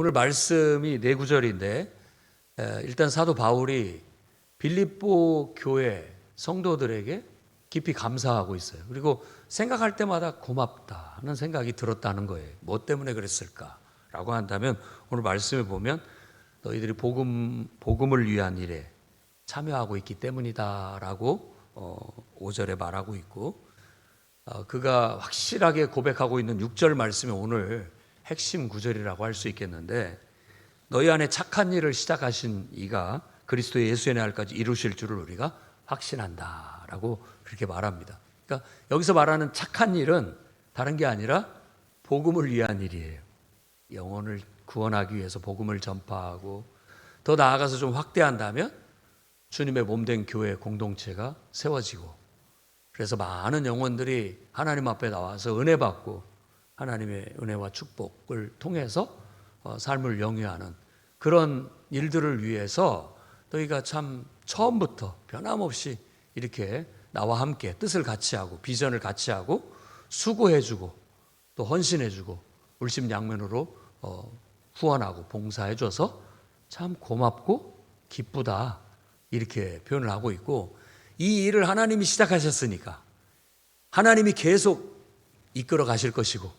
오늘 말씀이 네 구절인데 일단 사도 바울이 빌립보 교회 성도들에게 깊이 감사하고 있어요. 그리고 생각할 때마다 고맙다는 생각이 들었다는 거예요. 뭐 때문에 그랬을까라고 한다면 오늘 말씀에 보면 너희들이 복음을 위한 일에 참여하고 있기 때문이다라고 5절에 말하고 있고, 그가 확실하게 고백하고 있는 6절 말씀이 오늘 핵심 구절이라고 할 수 있겠는데, 너희 안에 착한 일을 시작하신 이가 그리스도 예수의 날까지 이루실 줄을 우리가 확신한다 라고 그렇게 말합니다. 그러니까 여기서 말하는 착한 일은 다른 게 아니라 복음을 위한 일이에요. 영혼을 구원하기 위해서 복음을 전파하고, 더 나아가서 좀 확대한다면 주님의 몸된 교회 공동체가 세워지고, 그래서 많은 영혼들이 하나님 앞에 나와서 은혜 받고 하나님의 은혜와 축복을 통해서 삶을 영위하는 그런 일들을 위해서 너희가 참 처음부터 변함없이 이렇게 나와 함께 뜻을 같이 하고 비전을 같이 하고 수고해주고 또 헌신해주고 울심양면으로 후원하고 봉사해줘서 참 고맙고 기쁘다, 이렇게 표현을 하고 있고, 이 일을 하나님이 시작하셨으니까 하나님이 계속 이끌어 가실 것이고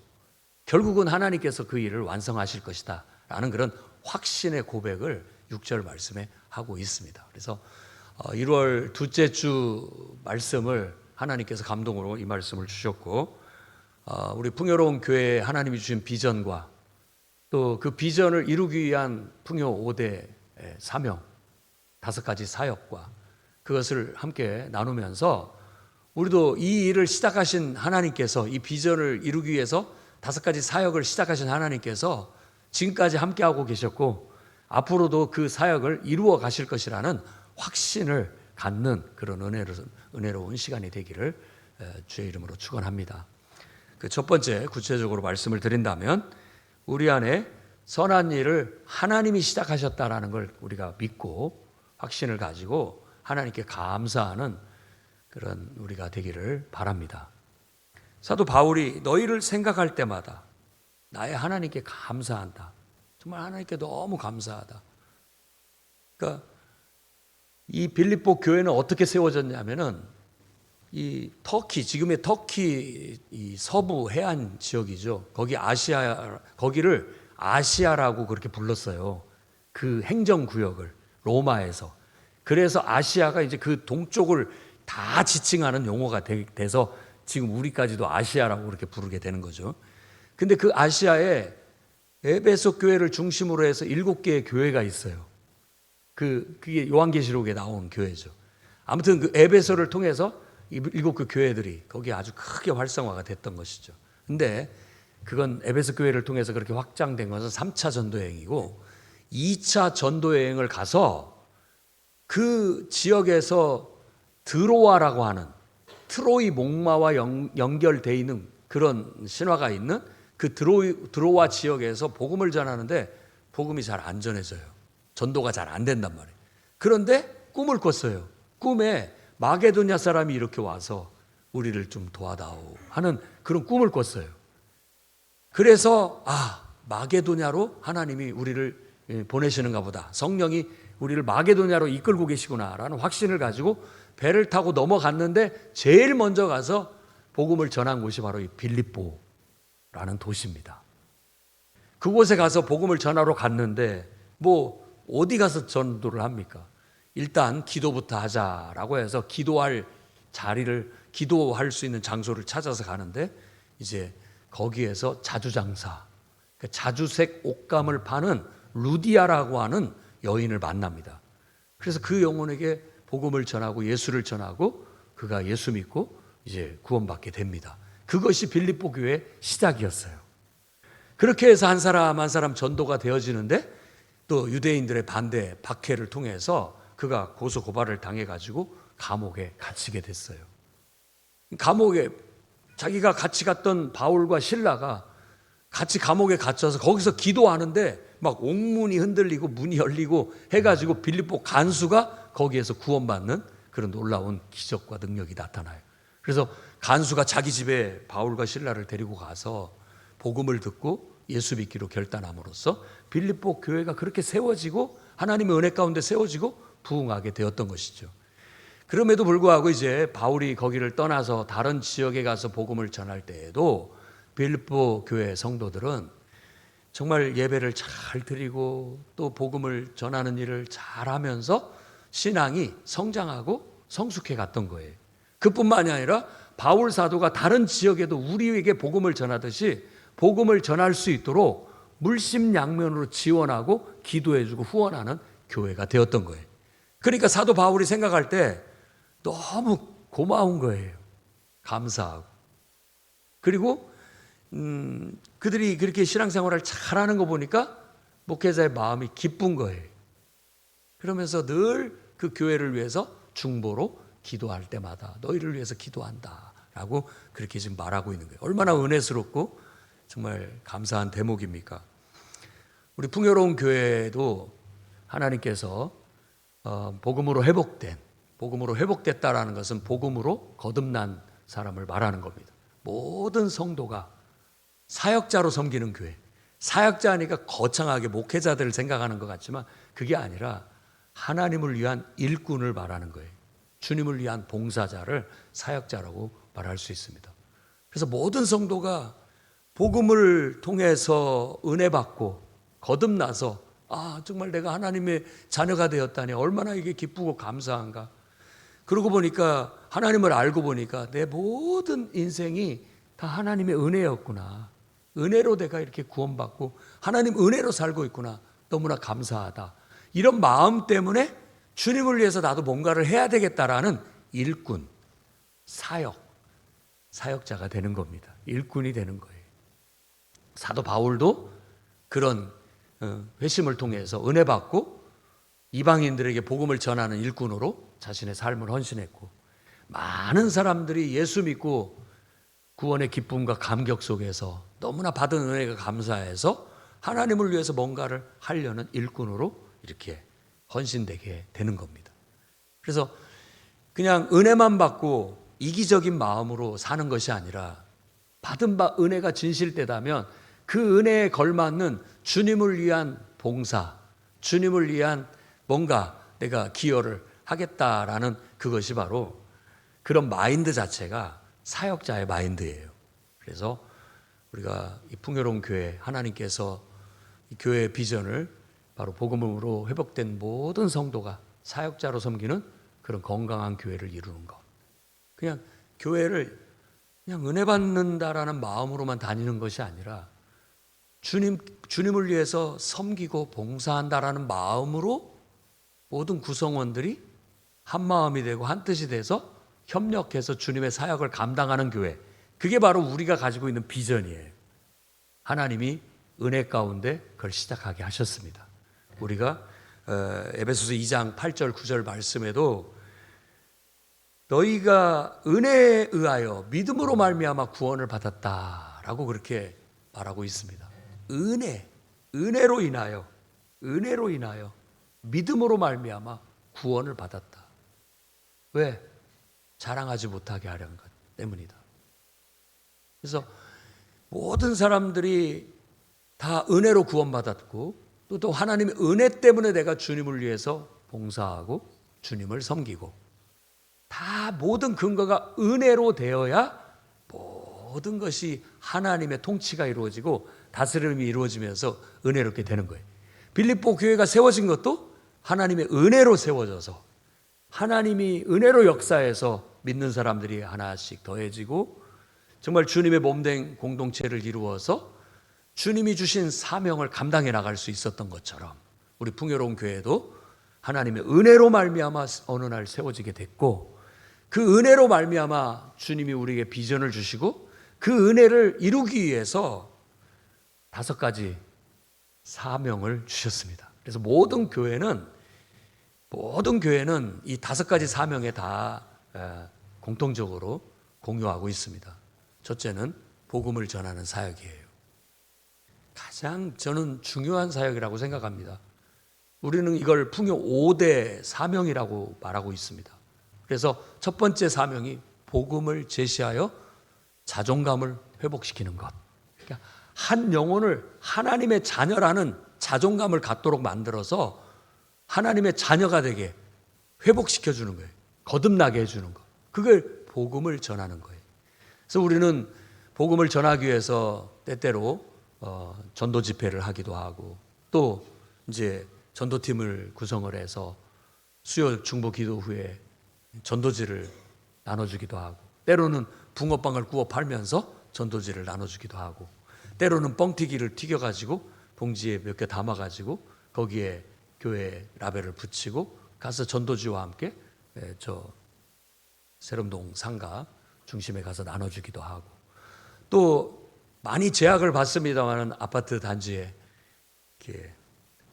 결국은 하나님께서 그 일을 완성하실 것이다 라는 그런 확신의 고백을 6절 말씀에 하고 있습니다. 그래서 1월 둘째 주 말씀을 하나님께서 감동으로 이 말씀을 주셨고, 우리 풍요로운 교회에 하나님이 주신 비전과 또 그 비전을 이루기 위한 풍요 5대 사명, 5가지 사역과 그것을 함께 나누면서 우리도 이 일을 시작하신 하나님께서, 이 비전을 이루기 위해서 5가지 사역을 시작하신 하나님께서 지금까지 함께하고 계셨고 앞으로도 그 사역을 이루어 가실 것이라는 확신을 갖는 그런 은혜로운 시간이 되기를 주의 이름으로 축원합니다. 그 첫 번째 구체적으로 말씀을 드린다면, 우리 안에 선한 일을 하나님이 시작하셨다라는 걸 우리가 믿고 확신을 가지고 하나님께 감사하는 그런 우리가 되기를 바랍니다. 사도 바울이 너희를 생각할 때마다 나의 하나님께 감사한다. 정말 하나님께 너무 감사하다. 그러니까 이 빌립보 교회는 어떻게 세워졌냐면은 이 터키, 지금의 터키 이 서부 해안 지역이죠. 거기를 아시아라고 그렇게 불렀어요. 그 행정구역을 로마에서. 그래서 아시아가 이제 그 동쪽을 다 지칭하는 용어가 돼서 지금 우리까지도 아시아라고 그렇게 부르게 되는 거죠. 근데 그 아시아에 에베소 교회를 중심으로 해서 7개의 교회가 있어요. 그게 요한계시록에 나온 교회죠. 아무튼 그 에베소를 통해서 7개 교회들이 거기에 아주 크게 활성화가 됐던 것이죠. 근데 그건 에베소 교회를 통해서 그렇게 확장된 것은 3차 전도여행이고, 2차 전도여행을 가서 그 지역에서 드로아라고 하는 트로이 목마와 연결되어 있는 그런 신화가 있는 그 드로아 지역에서 복음을 전하는데 복음이 잘 안 전해져요. 전도가 잘 안 된단 말이에요. 그런데 꿈을 꿨어요. 꿈에 마게도냐 사람이 이렇게 와서 우리를 좀 도와다오 하는 그런 꿈을 꿨어요. 그래서 마게도냐로 하나님이 우리를 보내시는가 보다, 성령이 우리를 마게도냐로 이끌고 계시구나라는 확신을 가지고 배를 타고 넘어갔는데 제일 먼저 가서 복음을 전한 곳이 바로 이 빌립보라는 도시입니다. 그곳에 가서 복음을 전하러 갔는데 뭐 어디 가서 전도를 합니까? 일단 기도부터 하자라고 해서 기도할 수 있는 장소를 찾아서 가는데, 이제 거기에서 자주장사, 자주색 옷감을 파는 루디아라고 하는 여인을 만납니다. 그래서 그 영혼에게 복음을 전하고 예수를 전하고 그가 예수 믿고 이제 구원받게 됩니다. 그것이 빌립보 교회의 시작이었어요. 그렇게 해서 한 사람 한 사람 전도가 되어지는데, 또 유대인들의 반대 박해를 통해서 그가 고소 고발을 당해가지고 감옥에 갇히게 됐어요. 감옥에 자기가 같이 갔던 바울과 실라가 같이 감옥에 갇혀서 거기서 기도하는데 막 옥문이 흔들리고 문이 열리고 해가지고 빌립보 간수가 거기에서 구원받는 그런 놀라운 기적과 능력이 나타나요. 그래서 간수가 자기 집에 바울과 실라를 데리고 가서 복음을 듣고 예수 믿기로 결단함으로써 빌립보 교회가 그렇게 세워지고 하나님의 은혜 가운데 세워지고 부흥하게 되었던 것이죠. 그럼에도 불구하고 이제 바울이 거기를 떠나서 다른 지역에 가서 복음을 전할 때에도 빌립보 교회 성도들은 정말 예배를 잘 드리고 또 복음을 전하는 일을 잘하면서 신앙이 성장하고 성숙해 갔던 거예요. 그뿐만이 아니라 바울 사도가 다른 지역에도 우리에게 복음을 전하듯이 복음을 전할 수 있도록 물심양면으로 지원하고 기도해주고 후원하는 교회가 되었던 거예요. 그러니까 사도 바울이 생각할 때 너무 고마운 거예요. 감사하고. 그리고 그들이 그렇게 신앙생활을 잘하는 거 보니까 목회자의 마음이 기쁜 거예요. 그러면서 늘 그 교회를 위해서 중보로 기도할 때마다 너희를 위해서 기도한다 라고 그렇게 지금 말하고 있는 거예요. 얼마나 은혜스럽고 정말 감사한 대목입니까? 우리 풍요로운 교회도 하나님께서 복음으로 회복됐다라는 것은 복음으로 거듭난 사람을 말하는 겁니다. 모든 성도가 사역자로 섬기는 교회. 사역자니까 거창하게 목회자들을 생각하는 것 같지만 그게 아니라 하나님을 위한 일꾼을 말하는 거예요. 주님을 위한 봉사자를 사역자라고 말할 수 있습니다. 그래서 모든 성도가 복음을 통해서 은혜 받고 거듭나서 정말 내가 하나님의 자녀가 되었다니 얼마나 이게 기쁘고 감사한가. 그러고 보니까 하나님을 알고 보니까 내 모든 인생이 다 하나님의 은혜였구나. 은혜로 내가 이렇게 구원받고 하나님 은혜로 살고 있구나. 너무나 감사하다. 이런 마음 때문에 주님을 위해서 나도 뭔가를 해야 되겠다라는 일꾼, 사역자가 되는 겁니다. 일꾼이 되는 거예요. 사도 바울도 그런 회심을 통해서 은혜 받고 이방인들에게 복음을 전하는 일꾼으로 자신의 삶을 헌신했고 많은 사람들이 예수 믿고 구원의 기쁨과 감격 속에서 너무나 받은 은혜가 감사해서 하나님을 위해서 뭔가를 하려는 일꾼으로 이렇게 헌신되게 되는 겁니다. 그래서 그냥 은혜만 받고 이기적인 마음으로 사는 것이 아니라 받은 바 은혜가 진실되다면 그 은혜에 걸맞는 주님을 위한 봉사, 주님을 위한 뭔가 내가 기여를 하겠다라는 그것이 바로 그런 마인드 자체가 사역자의 마인드예요. 그래서 우리가 이 풍요로운 교회, 하나님께서 이 교회의 비전을 바로 복음으로 회복된 모든 성도가 사역자로 섬기는 그런 건강한 교회를 이루는 것. 그냥 교회를 그냥 은혜 받는다라는 마음으로만 다니는 것이 아니라 주님을 위해서 섬기고 봉사한다라는 마음으로 모든 구성원들이 한 마음이 되고 한 뜻이 돼서 협력해서 주님의 사역을 감당하는 교회. 그게 바로 우리가 가지고 있는 비전이에요. 하나님이 은혜 가운데 그걸 시작하게 하셨습니다. 우리가 에베소서 2장 8절 9절 말씀에도 너희가 은혜에 의하여 믿음으로 말미암아 구원을 받았다라고 그렇게 말하고 있습니다. 은혜로 인하여 믿음으로 말미암아 구원을 받았다. 왜? 자랑하지 못하게 하려는 것 때문이다. 그래서 모든 사람들이 다 은혜로 구원받았고 또 하나님의 은혜 때문에 내가 주님을 위해서 봉사하고 주님을 섬기고 다 모든 근거가 은혜로 되어야 모든 것이 하나님의 통치가 이루어지고 다스림이 이루어지면서 은혜롭게 되는 거예요. 빌립보 교회가 세워진 것도 하나님의 은혜로 세워져서 하나님이 은혜로 역사해서 믿는 사람들이 하나씩 더해지고 정말 주님의 몸된 공동체를 이루어서 주님이 주신 사명을 감당해 나갈 수 있었던 것처럼 우리 풍요로운 교회도 하나님의 은혜로 말미암아 어느 날 세워지게 됐고 그 은혜로 말미암아 주님이 우리에게 비전을 주시고 그 은혜를 이루기 위해서 5가지 사명을 주셨습니다. 그래서 모든 교회는 이 5가지 사명에 다 공통적으로 공유하고 있습니다. 첫째는 복음을 전하는 사역이에요. 가장 저는 중요한 사역이라고 생각합니다. 우리는 이걸 풍요 5대 사명이라고 말하고 있습니다. 그래서 첫 번째 사명이 복음을 제시하여 자존감을 회복시키는 것. 그러니까 한 영혼을 하나님의 자녀라는 자존감을 갖도록 만들어서 하나님의 자녀가 되게 회복시켜 주는 거예요. 거듭나게 해주는 거. 그걸 복음을 전하는 거예요. 그래서 우리는 복음을 전하기 위해서 때때로 전도 집회를 하기도 하고, 또 이제 전도팀을 구성을 해서 수요 중보 기도 후에 전도지를 나눠주기도 하고, 때로는 붕어빵을 구워 팔면서 전도지를 나눠주기도 하고, 때로는 뻥튀기를 튀겨가지고 봉지에 몇 개 담아가지고 거기에 교회 라벨을 붙이고 가서 전도지와 함께 저 세롬동 상가 중심에 가서 나눠주기도 하고, 또 많이 제약을 받습니다만 아파트 단지에 이렇게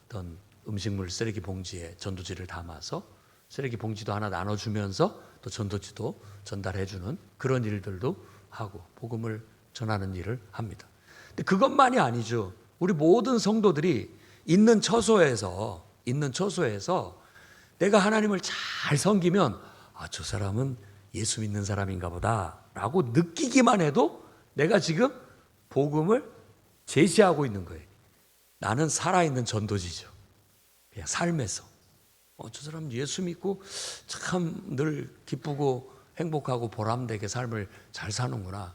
어떤 음식물 쓰레기 봉지에 전도지를 담아서 쓰레기 봉지도 하나 나눠주면서 또 전도지도 전달해주는 그런 일들도 하고 복음을 전하는 일을 합니다. 근데 그것만이 아니죠. 우리 모든 성도들이 있는 처소에서 내가 하나님을 잘 섬기면 저 사람은 예수 믿는 사람인가 보다 라고 느끼기만 해도 내가 지금 복음을 제시하고 있는 거예요. 나는 살아있는 전도지죠. 그냥 삶에서 저 사람 예수 믿고 참 늘 기쁘고 행복하고 보람되게 삶을 잘 사는구나.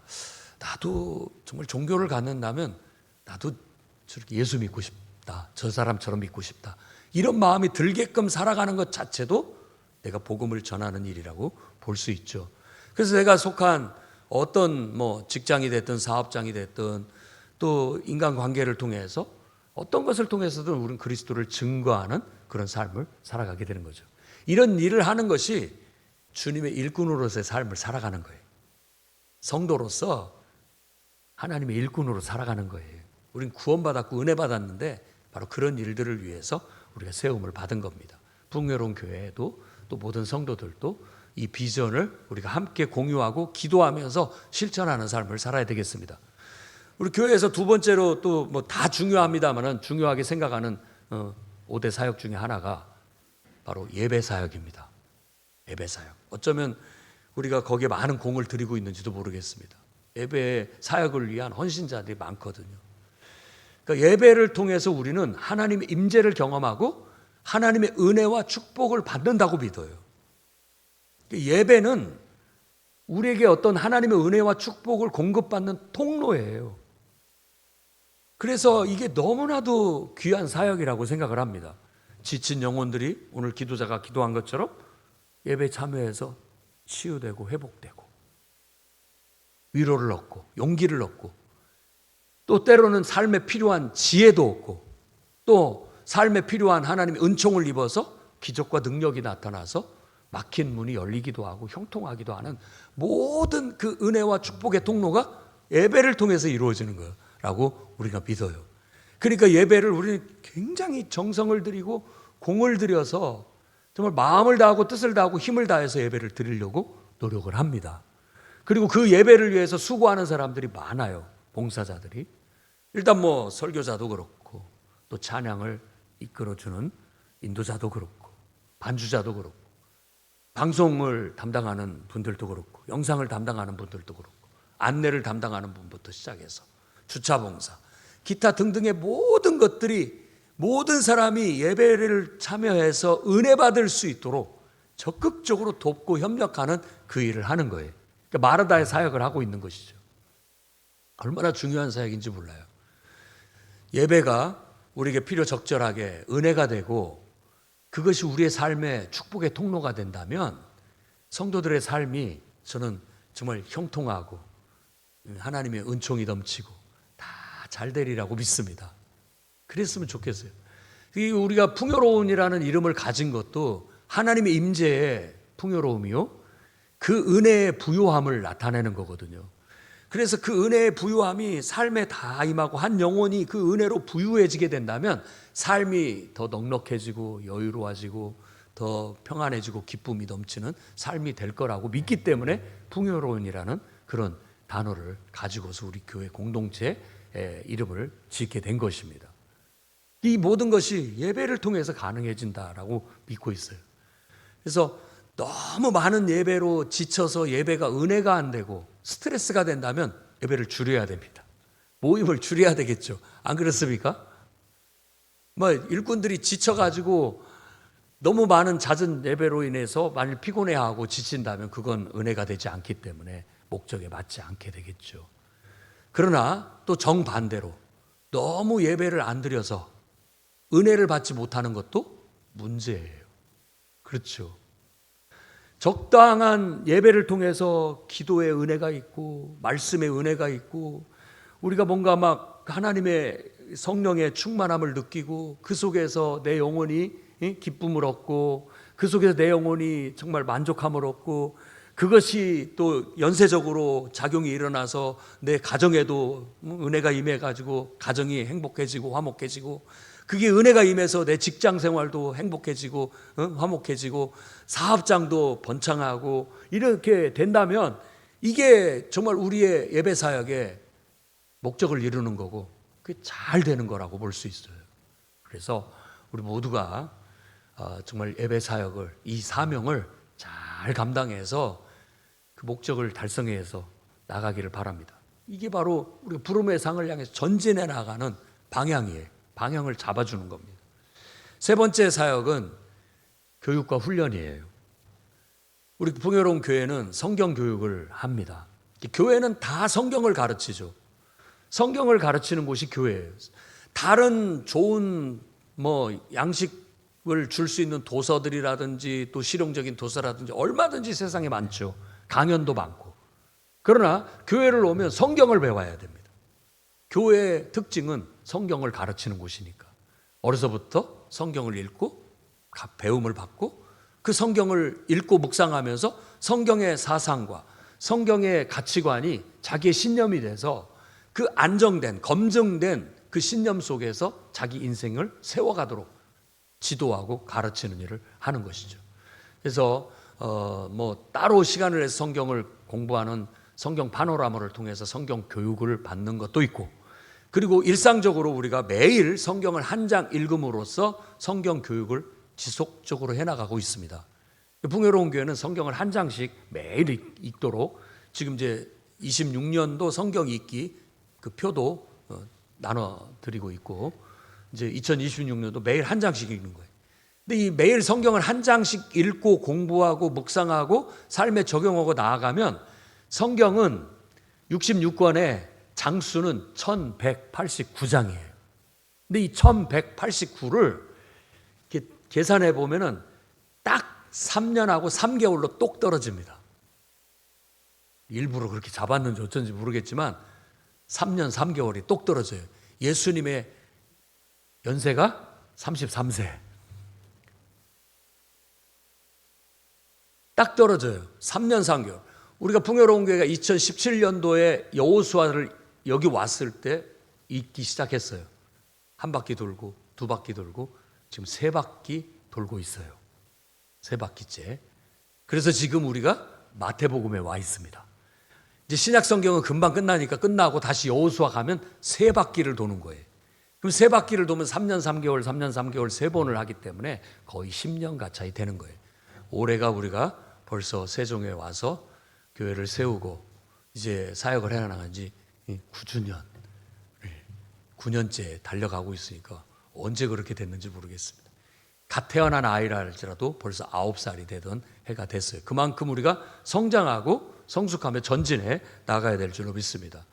나도 정말 종교를 갖는다면 나도 저렇게 예수 믿고 싶다. 저 사람처럼 믿고 싶다. 이런 마음이 들게끔 살아가는 것 자체도 내가 복음을 전하는 일이라고 볼 수 있죠. 그래서 내가 속한 어떤 직장이 됐든 사업장이 됐든 또 인간관계를 통해서 어떤 것을 통해서든 우리는 그리스도를 증거하는 그런 삶을 살아가게 되는 거죠. 이런 일을 하는 것이 주님의 일꾼으로서의 삶을 살아가는 거예요. 성도로서 하나님의 일꾼으로 살아가는 거예요. 우린 구원받았고 은혜 받았는데 바로 그런 일들을 위해서 우리가 세움을 받은 겁니다. 풍요로운 교회에도 또 모든 성도들도 이 비전을 우리가 함께 공유하고 기도하면서 실천하는 삶을 살아야 되겠습니다. 우리 교회에서 두 번째로 또 다 중요합니다만은 중요하게 생각하는 5대 사역 중에 하나가 바로 예배 사역입니다. 예배 사역. 어쩌면 우리가 거기에 많은 공을 들이고 있는지도 모르겠습니다. 예배 사역을 위한 헌신자들이 많거든요. 그러니까 예배를 통해서 우리는 하나님의 임재를 경험하고 하나님의 은혜와 축복을 받는다고 믿어요. 예배는 우리에게 어떤 하나님의 은혜와 축복을 공급받는 통로예요. 그래서 이게 너무나도 귀한 사역이라고 생각을 합니다. 지친 영혼들이 오늘 기도자가 기도한 것처럼 예배 참여해서 치유되고 회복되고 위로를 얻고 용기를 얻고 또 때로는 삶에 필요한 지혜도 얻고 또 삶에 필요한 하나님의 은총을 입어서 기적과 능력이 나타나서 막힌 문이 열리기도 하고 형통하기도 하는 모든 그 은혜와 축복의 통로가 예배를 통해서 이루어지는 거라고 우리가 믿어요. 그러니까 예배를 우리는 굉장히 정성을 들이고 공을 들여서 정말 마음을 다하고 뜻을 다하고 힘을 다해서 예배를 드리려고 노력을 합니다. 그리고 그 예배를 위해서 수고하는 사람들이 많아요. 봉사자들이. 일단 설교자도 그렇고 또 찬양을 이끌어주는 인도자도 그렇고 반주자도 그렇고 방송을 담당하는 분들도 그렇고 영상을 담당하는 분들도 그렇고 안내를 담당하는 분부터 시작해서 주차봉사 기타 등등의 모든 것들이 모든 사람이 예배를 참여해서 은혜 받을 수 있도록 적극적으로 돕고 협력하는 그 일을 하는 거예요. 그러니까 마르다의 사역을 하고 있는 것이죠. 얼마나 중요한 사역인지 몰라요. 예배가 우리에게 필요적절하게 은혜가 되고 그것이 우리의 삶의 축복의 통로가 된다면 성도들의 삶이 저는 정말 형통하고 하나님의 은총이 넘치고 다 잘 되리라고 믿습니다. 그랬으면 좋겠어요. 우리가 풍요로운이라는 이름을 가진 것도 하나님의 임재의 풍요로움이요 그 은혜의 부요함을 나타내는 거거든요. 그래서 그 은혜의 부요함이 삶에 다 임하고 한 영혼이 그 은혜로 부유해지게 된다면 삶이 더 넉넉해지고 여유로워지고 더 평안해지고 기쁨이 넘치는 삶이 될 거라고 믿기 때문에 풍요로운이라는 그런 단어를 가지고서 우리 교회 공동체의 이름을 짓게 된 것입니다. 이 모든 것이 예배를 통해서 가능해진다라고 믿고 있어요. 그래서 너무 많은 예배로 지쳐서 예배가 은혜가 안 되고 스트레스가 된다면 예배를 줄여야 됩니다. 모임을 줄여야 되겠죠. 안 그렇습니까? 뭐 일꾼들이 지쳐가지고 너무 많은 잦은 예배로 인해서 만일 피곤해하고 지친다면 그건 은혜가 되지 않기 때문에 목적에 맞지 않게 되겠죠. 그러나 또 정반대로 너무 예배를 안 드려서 은혜를 받지 못하는 것도 문제예요. 그렇죠. 적당한 예배를 통해서 기도의 은혜가 있고 말씀의 은혜가 있고 우리가 뭔가 막 하나님의 성령의 충만함을 느끼고 그 속에서 내 영혼이 기쁨을 얻고 그 속에서 내 영혼이 정말 만족함을 얻고 그것이 또 연쇄적으로 작용이 일어나서 내 가정에도 은혜가 임해가지고 가정이 행복해지고 화목해지고 그게 은혜가 임해서 내 직장 생활도 행복해지고 화목해지고 사업장도 번창하고 이렇게 된다면 이게 정말 우리의 예배 사역의 목적을 이루는 거고 그게 잘 되는 거라고 볼 수 있어요. 그래서 우리 모두가 정말 예배 사역을 이 사명을 잘 감당해서 그 목적을 달성해서 나가기를 바랍니다. 이게 바로 우리 부름의 상을 향해서 전진해 나가는 방향이에요. 방향을 잡아주는 겁니다. 세 번째 사역은 교육과 훈련이에요. 우리 풍요로운 교회는 성경 교육을 합니다. 교회는 다 성경을 가르치죠. 성경을 가르치는 곳이 교회예요. 다른 좋은 양식을 줄 수 있는 도서들이라든지 또 실용적인 도서라든지 얼마든지 세상에 많죠. 강연도 많고. 그러나 교회를 오면 성경을 배워야 됩니다. 교회의 특징은 성경을 가르치는 곳이니까 어려서부터 성경을 읽고 배움을 받고 그 성경을 읽고 묵상하면서 성경의 사상과 성경의 가치관이 자기의 신념이 돼서 그 안정된 검증된 그 신념 속에서 자기 인생을 세워가도록 지도하고 가르치는 일을 하는 것이죠. 그래서 따로 시간을 내서 성경을 공부하는 성경 파노라마를 통해서 성경 교육을 받는 것도 있고 그리고 일상적으로 우리가 매일 성경을 한 장 읽음으로써 성경 교육을 지속적으로 해나가고 있습니다. 풍요로운 교회는 성경을 한 장씩 매일 읽도록 지금 이제 26년도 성경 읽기 그 표도 나눠드리고 있고 이제 2026년도 매일 한 장씩 읽는 거예요. 근데 이 매일 성경을 한 장씩 읽고 공부하고 묵상하고 삶에 적용하고 나아가면 성경은 66권에 장수는 1189장이에요. 근데 이 1189를 계산해 보면은 딱 3년하고 3개월로 똑 떨어집니다. 일부러 그렇게 잡았는지 어쩐지 모르겠지만 3년 3개월이 똑 떨어져요. 예수님의 연세가 33세. 딱 떨어져요. 3년 3개월. 우리가 풍요로운 교회가 2017년도에 여호수아를 여기 왔을 때 읽기 시작했어요. 한 바퀴 돌고 두 바퀴 돌고 지금 세 바퀴 돌고 있어요. 세 바퀴째. 그래서 지금 우리가 마태복음에 와 있습니다. 이제 신약 성경은 금방 끝나니까 끝나고 다시 여호수아 가면 세 바퀴를 도는 거예요. 그럼 세 바퀴를 도면 3년 3개월, 3년 3개월 세 번을 하기 때문에 거의 10년 가까이 되는 거예요. 올해가 우리가 벌써 세종에 와서 교회를 세우고 이제 사역을 해나간 지 9주년, 9년째 달려가고 있으니까 언제 그렇게 됐는지 모르겠습니다. 갓 태어난 아이라 할지라도 벌써 9살이 되던 해가 됐어요. 그만큼 우리가 성장하고 성숙하며 전진해 나가야 될 줄로 믿습니다.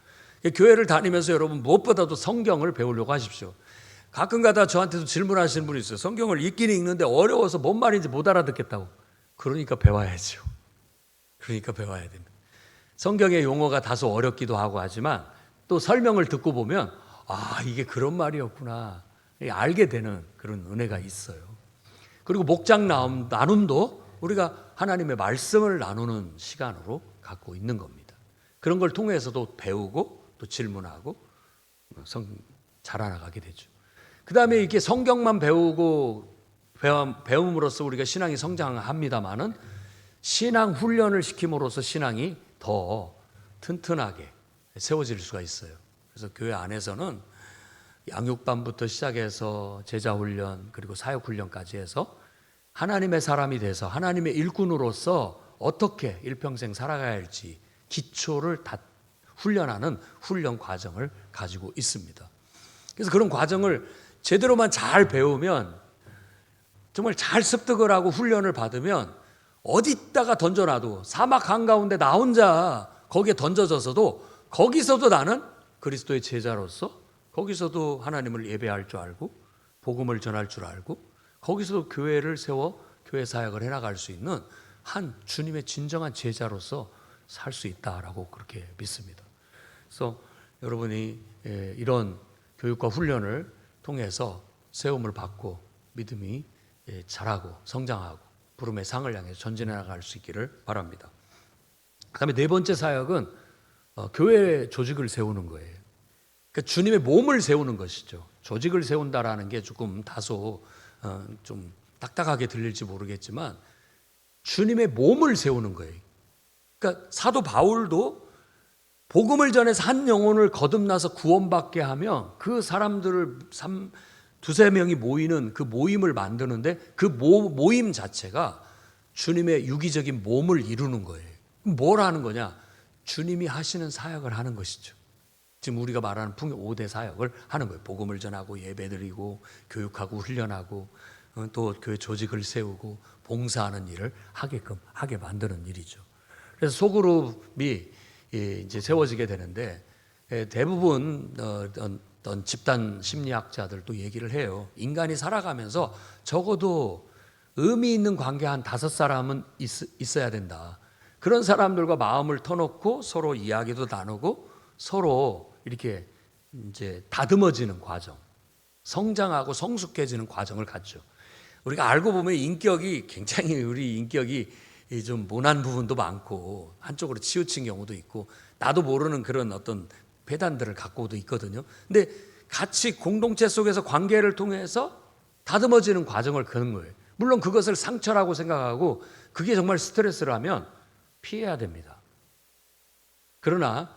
교회를 다니면서 여러분 무엇보다도 성경을 배우려고 하십시오. 가끔가다 저한테도 질문하시는 분이 있어요. 성경을 읽긴 읽는데 어려워서 뭔 말인지 못 알아듣겠다고. 그러니까 배워야죠. 그러니까 배워야 됩니다. 성경의 용어가 다소 어렵기도 하고 하지만 또 설명을 듣고 보면 이게 그런 말이었구나 알게 되는 그런 은혜가 있어요. 그리고 목장 나눔도 우리가 하나님의 말씀을 나누는 시간으로 갖고 있는 겁니다. 그런 걸 통해서도 배우고 또 질문하고 자라나가게 되죠. 그 다음에 이렇게 성경만 배우고 배움으로써 우리가 신앙이 성장합니다마는 신앙 훈련을 시킴으로써 신앙이 더 튼튼하게 세워질 수가 있어요. 그래서 교회 안에서는 양육반부터 시작해서 제자훈련 그리고 사역훈련까지 해서 하나님의 사람이 돼서 하나님의 일꾼으로서 어떻게 일평생 살아가야 할지 기초를 다 훈련하는 훈련 과정을 가지고 있습니다. 그래서 그런 과정을 제대로만 잘 배우면, 정말 잘 습득을 하고 훈련을 받으면 어디다가 던져놔도, 사막 한가운데 나 혼자 거기에 던져져서도 거기서도 나는 그리스도의 제자로서, 거기서도 하나님을 예배할 줄 알고 복음을 전할 줄 알고 거기서도 교회를 세워 교회 사역을 해나갈 수 있는 한 주님의 진정한 제자로서 살 수 있다라고 그렇게 믿습니다. 그래서 여러분이 이런 교육과 훈련을 통해서 세움을 받고 믿음이 자라고 성장하고 부름의 상을 향해 전진해 나갈 수 있기를 바랍니다. 그다음에 네 번째 사역은 교회 조직을 세우는 거예요. 그러니까 주님의 몸을 세우는 것이죠. 조직을 세운다라는 게 조금 다소 좀 딱딱하게 들릴지 모르겠지만 주님의 몸을 세우는 거예요. 그러니까 사도 바울도 복음을 전해서 한 영혼을 거듭나서 구원받게 하면 그 사람들을 두세 명이 모이는 그 모임을 만드는데 그 모임 자체가 주님의 유기적인 몸을 이루는 거예요. 뭘 하는 거냐? 주님이 하시는 사역을 하는 것이죠. 지금 우리가 말하는 풍요 5대 사역을 하는 거예요. 복음을 전하고 예배드리고 교육하고 훈련하고 또 교회 조직을 세우고 봉사하는 일을 하게 만드는 일이죠. 그래서 소그룹이 이제 세워지게 되는데 대부분 어떤 집단 심리학자들도 얘기를 해요. 인간이 살아가면서 적어도 의미 있는 관계 한 5사람은 있어야 된다. 그런 사람들과 마음을 터놓고 서로 이야기도 나누고 서로 이렇게 이제 다듬어지는 과정, 성장하고 성숙해지는 과정을 갖죠. 우리가 알고 보면 인격이 굉장히 우리 인격이 좀 모난 부분도 많고 한쪽으로 치우친 경우도 있고 나도 모르는 그런 어떤 배단들을 갖고도 있거든요. 근데 같이 공동체 속에서 관계를 통해서 다듬어지는 과정을 거는 거예요. 물론 그것을 상처라고 생각하고 그게 정말 스트레스라면 피해야 됩니다. 그러나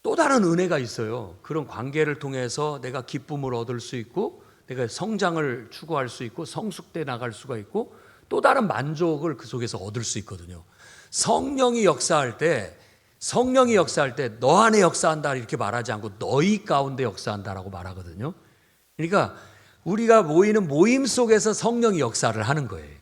또 다른 은혜가 있어요. 그런 관계를 통해서 내가 기쁨을 얻을 수 있고 내가 성장을 추구할 수 있고 성숙돼 나갈 수가 있고 또 다른 만족을 그 속에서 얻을 수 있거든요. 성령이 역사할 때 너 안에 역사한다 이렇게 말하지 않고 너희 가운데 역사한다라고 말하거든요. 그러니까 우리가 모이는 모임 속에서 성령이 역사를 하는 거예요.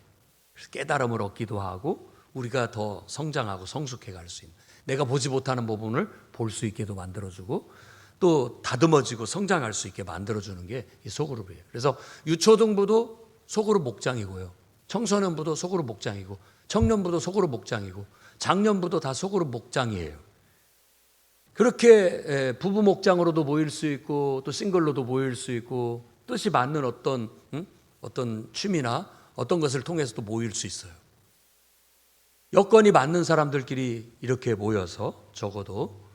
그래서 깨달음을 얻기도 하고 우리가 더 성장하고 성숙해 갈 수 있는, 내가 보지 못하는 부분을 볼 수 있게도 만들어주고 또 다듬어지고 성장할 수 있게 만들어주는 게 이 소그룹이에요. 그래서 유초등부도 소그룹 목장이고요, 청소년부도 소그룹 목장이고 청년부도 소그룹 목장이고 장년부도 다 소그룹 목장이에요. 그렇게 부부 목장으로도 모일 수 있고 또 싱글로도 모일 수 있고 뜻이 맞는 어떤 취미나 어떤 것을 통해서도 모일 수 있어요. 여건이 맞는 사람들끼리 이렇게 모여서 적어도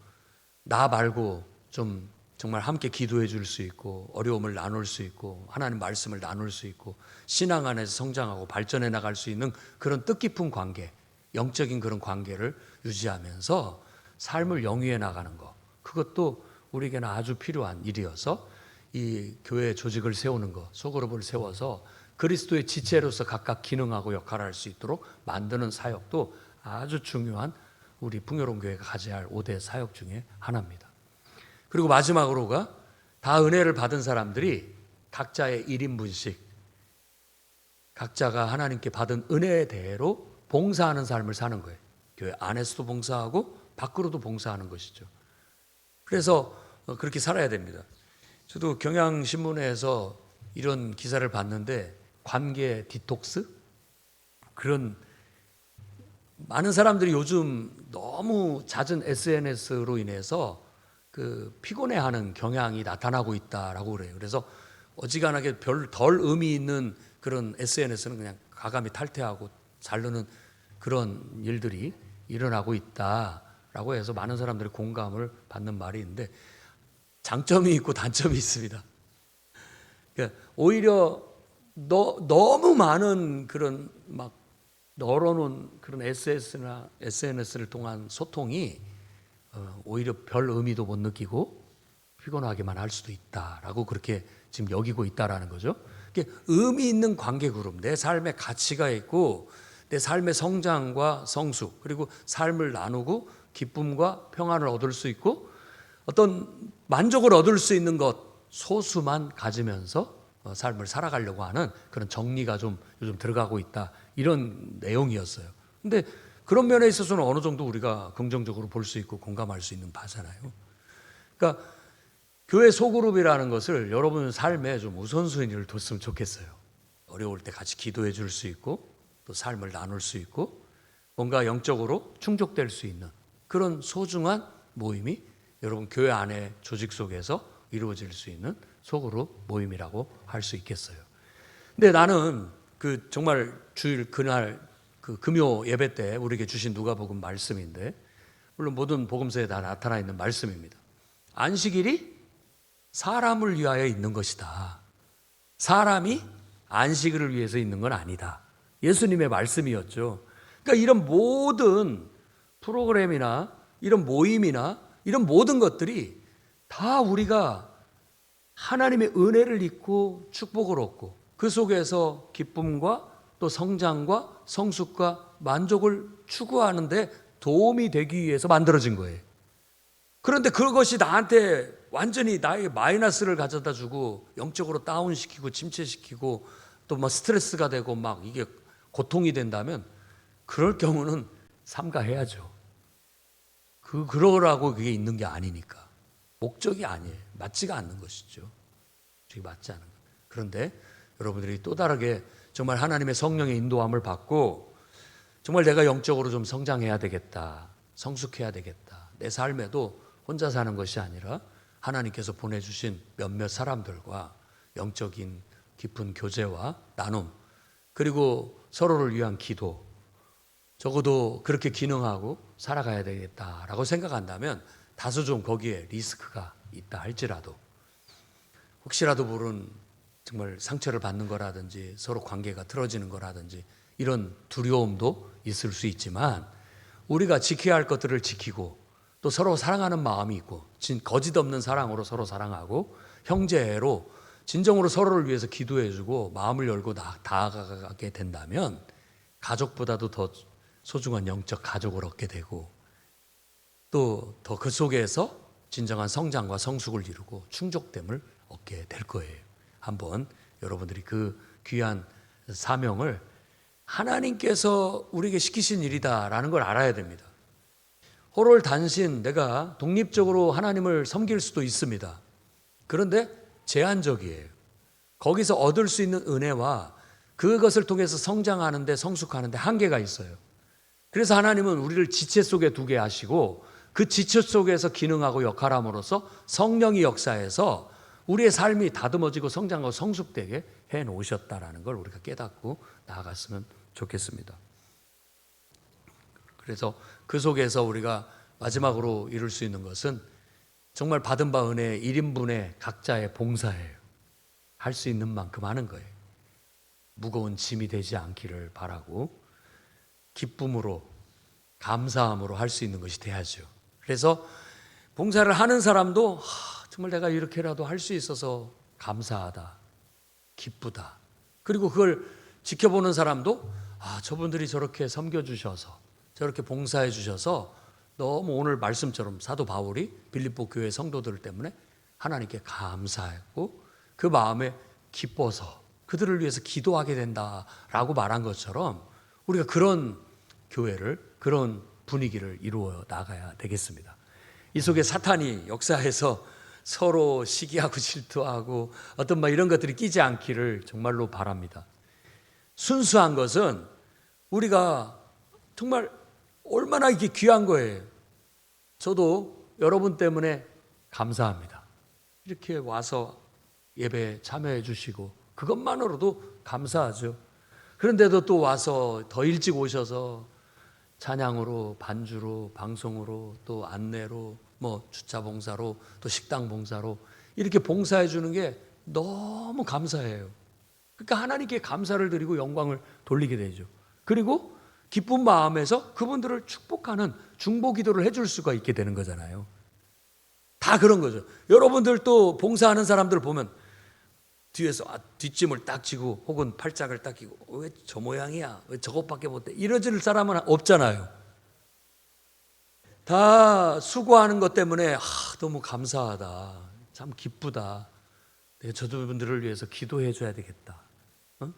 나 말고 좀 정말 함께 기도해 줄 수 있고 어려움을 나눌 수 있고 하나님 말씀을 나눌 수 있고 신앙 안에서 성장하고 발전해 나갈 수 있는 그런 뜻깊은 관계, 영적인 그런 관계를 유지하면서 삶을 영위해 나가는 것, 그것도 우리에게는 아주 필요한 일이어서 이 교회 조직을 세우는 것, 소그룹을 세워서 그리스도의 지체로서 각각 기능하고 역할을 할 수 있도록 만드는 사역도 아주 중요한 우리 풍요로운 교회가 가져야 할 5대 사역 중에 하나입니다. 그리고 마지막으로가 다 은혜를 받은 사람들이 각자의 1인분씩 각자가 하나님께 받은 은혜대로 봉사하는 삶을 사는 거예요. 교회 안에서도 봉사하고 밖으로도 봉사하는 것이죠. 그래서 그렇게 살아야 됩니다. 저도 경향신문에서 이런 기사를 봤는데 관계 디톡스? 그런 많은 사람들이 요즘 너무 잦은 SNS로 인해서 그 피곤해하는 경향이 나타나고 있다라고 그래요. 그래서 어지간하게 덜 의미 있는 그런 SNS는 그냥 가감히 탈퇴하고 자르는 그런 일들이 일어나고 있다라고 해서 많은 사람들이 공감을 받는 말이 있는데 장점이 있고 단점이 있습니다. 그러니까 오히려 너무 많은 그런 막 널어놓은 그런 SNS를 통한 소통이 오히려 별 의미도 못 느끼고 피곤하게만 할 수도 있다라고 그렇게 지금 여기고 있다라는 거죠. 의미 있는 관계 그룹, 내 삶에 가치가 있고 내 삶의 성장과 성숙 그리고 삶을 나누고 기쁨과 평안을 얻을 수 있고 어떤 만족을 얻을 수 있는 것 소수만 가지면서 삶을 살아가려고 하는 그런 정리가 좀 요즘 들어가고 있다, 이런 내용이었어요. 근데 그런 면에 있어서는 어느 정도 우리가 긍정적으로 볼 수 있고 공감할 수 있는 바잖아요. 그러니까 교회 소그룹이라는 것을 여러분 삶에 좀 우선순위를 뒀으면 좋겠어요. 어려울 때 같이 기도해 줄 수 있고 또 삶을 나눌 수 있고 뭔가 영적으로 충족될 수 있는 그런 소중한 모임이 여러분 교회 안에 조직 속에서 이루어질 수 있는 소그룹 모임이라고 할 수 있겠어요. 근데 나는 그 정말 주일 그날 그 금요 예배 때 우리에게 주신 누가복음 말씀인데, 물론 모든 복음서에 다 나타나 있는 말씀입니다. 안식일이 사람을 위하여 있는 것이다. 사람이 안식일을 위해서 있는 건 아니다. 예수님의 말씀이었죠. 그러니까 이런 모든 프로그램이나 이런 모임이나 이런 모든 것들이 다 우리가 하나님의 은혜를 입고 축복을 얻고 그 속에서 기쁨과 또 성장과 성숙과 만족을 추구하는데 도움이 되기 위해서 만들어진 거예요. 그런데 그것이 나한테 완전히 나에게 마이너스를 가져다 주고 영적으로 다운시키고 침체시키고 또 막 스트레스가 되고 막 이게 고통이 된다면 그럴 경우는 삼가해야죠. 그러라고 그게 있는 게 아니니까. 목적이 아니에요. 맞지가 않는 것이죠. 그게 맞지 않은 거예요. 그런데 여러분들이 또 다르게 정말 하나님의 성령의 인도함을 받고 정말 내가 영적으로 좀 성장해야 되겠다, 성숙해야 되겠다, 내 삶에도 혼자 사는 것이 아니라 하나님께서 보내주신 몇몇 사람들과 영적인 깊은 교제와 나눔, 그리고 서로를 위한 기도, 적어도 그렇게 기능하고 살아가야 되겠다라고 생각한다면 다소 좀 거기에 리스크가 있다 할지라도, 혹시라도 모르는 정말 상처를 받는 거라든지 서로 관계가 틀어지는 거라든지 이런 두려움도 있을 수 있지만, 우리가 지켜야 할 것들을 지키고 또 서로 사랑하는 마음이 있고 거짓 없는 사랑으로 서로 사랑하고 형제로 진정으로 서로를 위해서 기도해주고 마음을 열고 다가가게 된다면 가족보다도 더 소중한 영적 가족을 얻게 되고 또 더 그 속에서 진정한 성장과 성숙을 이루고 충족됨을 얻게 될 거예요. 한번 여러분들이 그 귀한 사명을 하나님께서 우리에게 시키신 일이다라는 걸 알아야 됩니다. 홀홀 단신 내가 독립적으로 하나님을 섬길 수도 있습니다. 그런데 제한적이에요. 거기서 얻을 수 있는 은혜와 그것을 통해서 성장하는데 성숙하는데 한계가 있어요. 그래서 하나님은 우리를 지체 속에 두게 하시고 그 지체 속에서 기능하고 역할함으로써 성령이 역사해서 우리의 삶이 다듬어지고 성장하고 성숙되게 해놓으셨다라는 걸 우리가 깨닫고 나아갔으면 좋겠습니다. 그래서 그 속에서 우리가 마지막으로 이룰 수 있는 것은 정말 받은 바 은혜의 1인분의 각자의 봉사예요. 할 수 있는 만큼 하는 거예요. 무거운 짐이 되지 않기를 바라고 기쁨으로 감사함으로 할 수 있는 것이 돼야죠. 그래서 봉사를 하는 사람도 정말 내가 이렇게라도 할 수 있어서 감사하다, 기쁘다. 그리고 그걸 지켜보는 사람도 저분들이 저렇게 섬겨주셔서 저렇게 봉사해 주셔서 너무 오늘 말씀처럼 사도 바울이 빌립보 교회 성도들 때문에 하나님께 감사했고 그 마음에 기뻐서 그들을 위해서 기도하게 된다라고 말한 것처럼 우리가 그런 교회를, 그런 분위기를 이루어 나가야 되겠습니다. 이 속에 사탄이 역사해서 서로 시기하고 질투하고 어떤 이런 것들이 끼지 않기를 정말로 바랍니다. 순수한 것은 우리가 정말 얼마나 이게 귀한 거예요. 저도 여러분 때문에 감사합니다. 이렇게 와서 예배에 참여해 주시고 그것만으로도 감사하죠. 그런데도 또 와서 더 일찍 오셔서 찬양으로, 반주로, 방송으로, 또 안내로, 주차 봉사로, 또 식당 봉사로 이렇게 봉사해 주는 게 너무 감사해요. 그러니까 하나님께 감사를 드리고 영광을 돌리게 되죠. 그리고 기쁜 마음에서 그분들을 축복하는 중보 기도를 해줄 수가 있게 되는 거잖아요. 다 그런 거죠. 여러분들 또 봉사하는 사람들 보면 뒤에서 뒷짐을 딱 지고 혹은 팔짱을 딱 끼고 왜 저 모양이야? 왜 저것밖에 못해? 이러질 사람은 없잖아요. 다 수고하는 것 때문에 너무 감사하다, 참 기쁘다, 내가 저분들을 위해서 기도해 줘야 되겠다,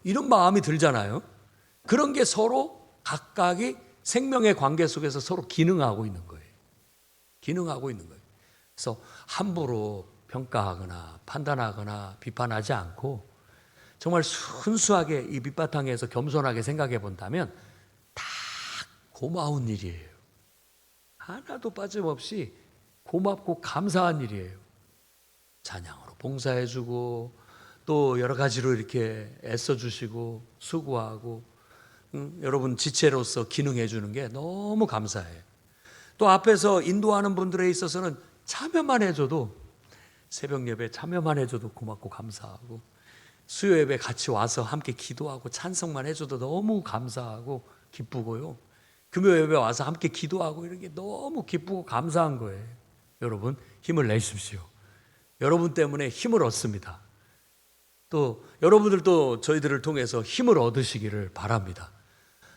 이런 마음이 들잖아요. 그런 게 서로 각각이 생명의 관계 속에서 서로 기능하고 있는 거예요. 기능하고 있는 거예요. 그래서 함부로 평가하거나 판단하거나 비판하지 않고 정말 순수하게 이 밑바탕에서 겸손하게 생각해 본다면 다 고마운 일이에요. 하나도 빠짐없이 고맙고 감사한 일이에요. 찬양으로 봉사해주고 또 여러 가지로 이렇게 애써주시고 수고하고 여러분 지체로서 기능해주는 게 너무 감사해요. 또 앞에서 인도하는 분들에 있어서는 참여만 해줘도, 새벽 예배 참여만 해줘도 고맙고 감사하고, 수요 예배 같이 와서 함께 기도하고 찬송만 해줘도 너무 감사하고 기쁘고요, 금요 예배 와서 함께 기도하고 이런 게 너무 기쁘고 감사한 거예요. 여러분 힘을 내십시오. 여러분 때문에 힘을 얻습니다. 또 여러분들도 저희들을 통해서 힘을 얻으시기를 바랍니다.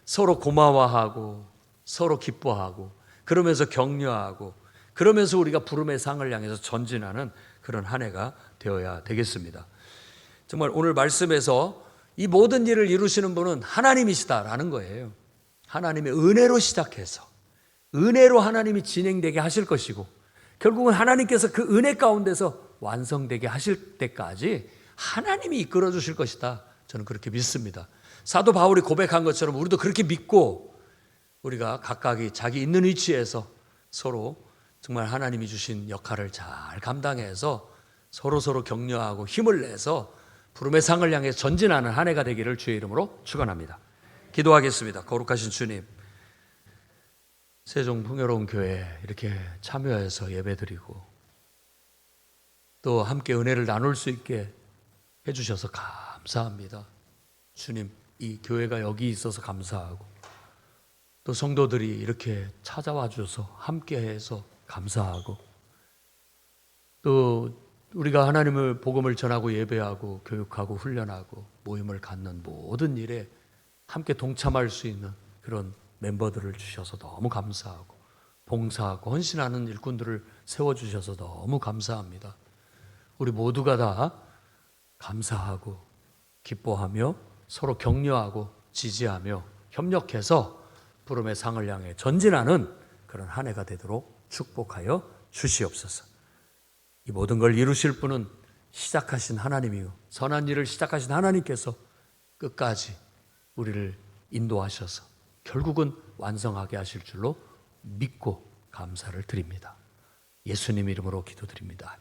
서로 고마워하고 서로 기뻐하고 그러면서 격려하고 그러면서 우리가 부름의 상을 향해서 전진하는 그런 한 해가 되어야 되겠습니다. 정말 오늘 말씀에서 이 모든 일을 이루시는 분은 하나님이시다라는 거예요. 하나님의 은혜로 시작해서 은혜로 하나님이 진행되게 하실 것이고 결국은 하나님께서 그 은혜 가운데서 완성되게 하실 때까지 하나님이 이끌어 주실 것이다. 저는 그렇게 믿습니다. 사도 바울이 고백한 것처럼 우리도 그렇게 믿고 우리가 각각이 자기 있는 위치에서 서로 정말 하나님이 주신 역할을 잘 감당해서 서로 격려하고 힘을 내서 부름의 상을 향해 전진하는 한 해가 되기를 주의 이름으로 축원합니다. 기도하겠습니다. 거룩하신 주님, 세종 풍요로운 교회 이렇게 참여해서 예배드리고 또 함께 은혜를 나눌 수 있게 해주셔서 감사합니다. 주님, 이 교회가 여기 있어서 감사하고 또 성도들이 이렇게 찾아와 주셔서 함께해서 감사하고 또 우리가 하나님을 복음을 전하고 예배하고 교육하고 훈련하고 모임을 갖는 모든 일에 함께 동참할 수 있는 그런 멤버들을 주셔서 너무 감사하고 봉사하고 헌신하는 일꾼들을 세워주셔서 너무 감사합니다. 우리 모두가 다 감사하고 기뻐하며 서로 격려하고 지지하며 협력해서 부름의 상을 향해 전진하는 그런 한 해가 되도록 축복하여 주시옵소서. 이 모든 걸 이루실 분은 시작하신 하나님이요 선한 일을 시작하신 하나님께서 끝까지 우리를 인도하셔서 결국은 완성하게 하실 줄로 믿고 감사를 드립니다. 예수님 이름으로 기도드립니다.